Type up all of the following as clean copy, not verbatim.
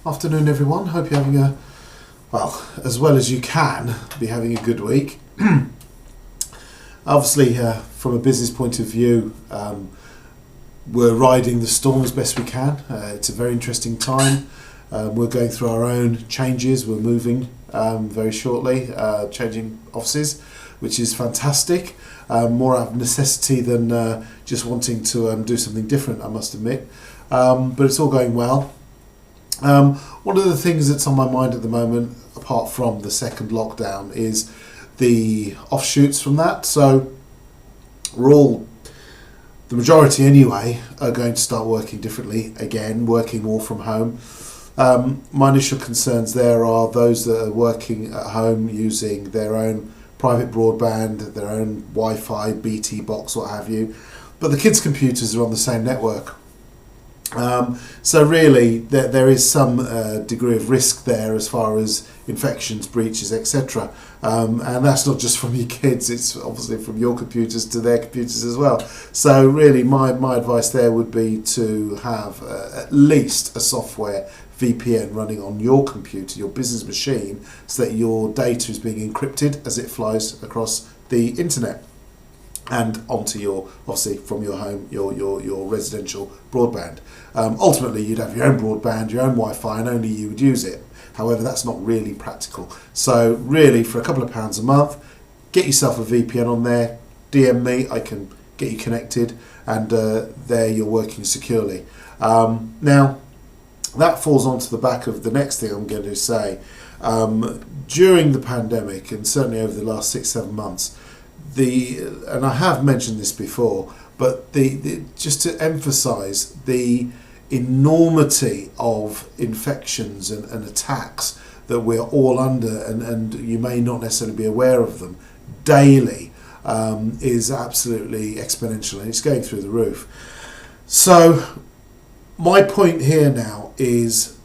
Afternoon, everyone. Hope you're having as well as you can, be having a good week. Obviously, from a business point of view, we're riding the storm as best we can. It's a very interesting time. We're going through our own changes. We're moving very shortly, changing offices, which is fantastic. More out of necessity than just wanting to do something different, I must admit. But it's all going well. One of the things that's on my mind at the moment, apart from the second lockdown, is the offshoots from that. So the majority anyway, are going to start working differently again, working more from home. My initial concerns there are those that are working at home using their own private broadband, their own Wi-Fi, BT box, what have you. But the kids' computers are on the same network. So really, there is some degree of risk there as far as infections, breaches, etc. And that's not just from your kids, it's obviously from your computers to their computers as well. So really, my advice there would be to have at least a software VPN running on your computer, your business machine, so that your data is being encrypted as it flies across the internet and onto obviously from your home, your residential broadband. Ultimately, you'd have your own broadband, your own Wi-Fi, and only you would use it. However, that's not really practical. So really, for a couple of pounds a month, get yourself a VPN on there, DM me, I can get you connected, and there you're working securely. Now, that falls onto the back of the next thing I'm going to say. During the pandemic, and certainly over the last 6-7 months, and I have mentioned this before, but just to emphasise the enormity of infections and attacks that we're all under, and you may not necessarily be aware of them, daily, is absolutely exponential, and it's going through the roof. So my point here now is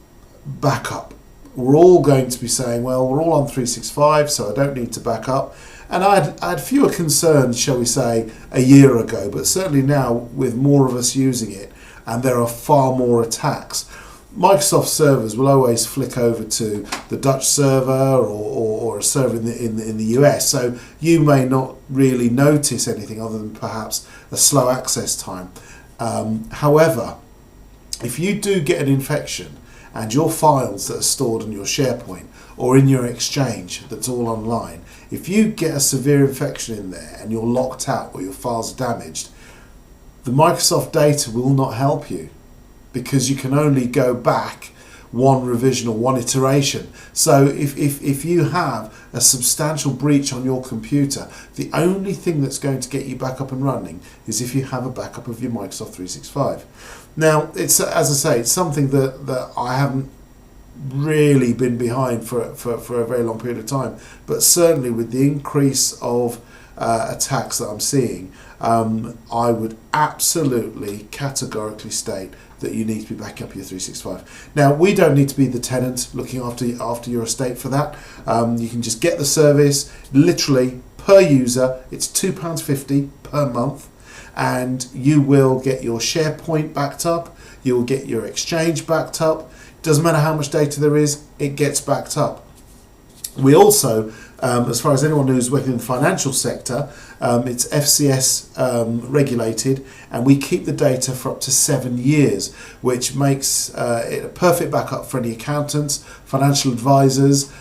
backup. We're all going to be saying, well, we're all on 365, so I don't need to back up. And I had fewer concerns, shall we say, a year ago, but certainly now with more of us using it, and there are far more attacks. Microsoft servers will always flick over to the Dutch server or a server in the US, so you may not really notice anything other than perhaps a slow access time. However, if you do get an infection and your files that are stored on your SharePoint or in your Exchange that's all online, if you get a severe infection in there and you're locked out or your files are damaged, the Microsoft data will not help you because you can only go back one revision or one iteration. So if you have a substantial breach on your computer, the only thing that's going to get you back up and running is if you have a backup of your Microsoft 365. Now, it's, as I say, it's something that I haven't really been behind for a very long period of time, but certainly with the increase of attacks that I'm seeing, I would absolutely categorically state that you need to be backing up your 365. Now, we don't need to be the tenant looking after your estate for that. You can just get the service, literally per user, it's £2.50 per month, and you will get your SharePoint backed up, you'll get your Exchange backed up. Doesn't matter how much data there is, it gets backed up. We also, as far as anyone who's working in the financial sector, it's FCS regulated, and we keep the data for up to 7 years, which makes it a perfect backup for any accountants, financial advisors.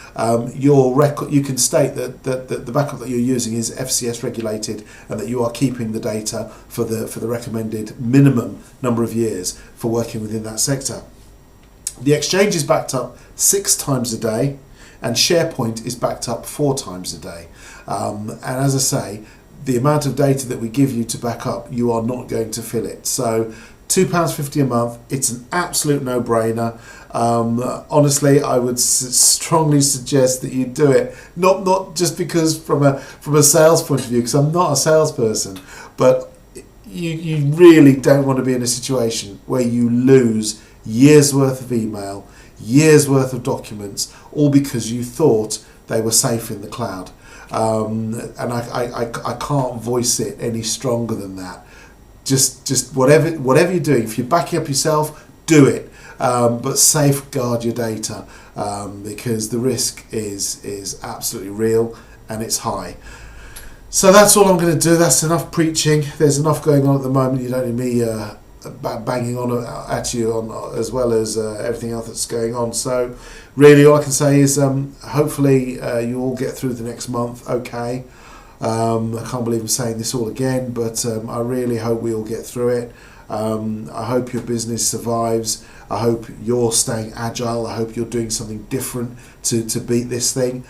You can state that the backup that you're using is FCS regulated, and that you are keeping the data for the recommended minimum number of years for working within that sector. The Exchange is backed up 6 times a day, and SharePoint is backed up 4 times a day. And as I say, the amount of data that we give you to back up, you are not going to fill it. So £2.50 a month, it's an absolute no-brainer. Honestly, I would strongly suggest that you do it. Not just because from a sales point of view, because I'm not a salesperson, but you really don't want to be in a situation where you lose years worth of email, years worth of documents, all because you thought they were safe in the cloud. And I can't voice it any stronger than that. Just whatever you're doing, if you're backing up yourself, do it. but safeguard your data, because the risk is absolutely real and it's high. So that's all I'm going to do. That's enough preaching. There's enough going on at the moment. You don't need me banging on at you on, as well as everything else that's going on. So really all I can say is hopefully you all get through the next month okay. I can't believe I'm saying this all again, but I really hope we all get through it. I hope your business survives. I hope you're staying agile. I hope you're doing something different to beat this thing.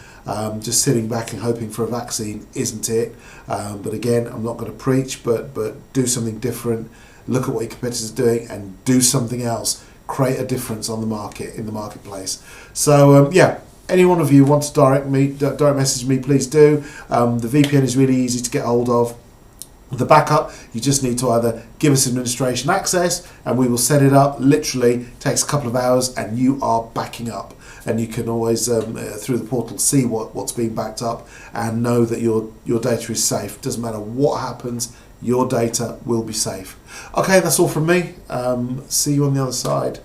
Just sitting back and hoping for a vaccine isn't it. But again, I'm not going to preach, but do something different. Look at what your competitors are doing and do something else. Create a difference on the market, in the marketplace. So yeah, any one of you want to direct message me, please do. The VPN is really easy to get hold of. The backup, you just need to either give us administration access and we will set it up. Literally takes a couple of hours and you are backing up. And you can always, through the portal, see what's being backed up and know that your data is safe. Doesn't matter what happens, your data will be safe. Okay, that's all from me. See you on the other side.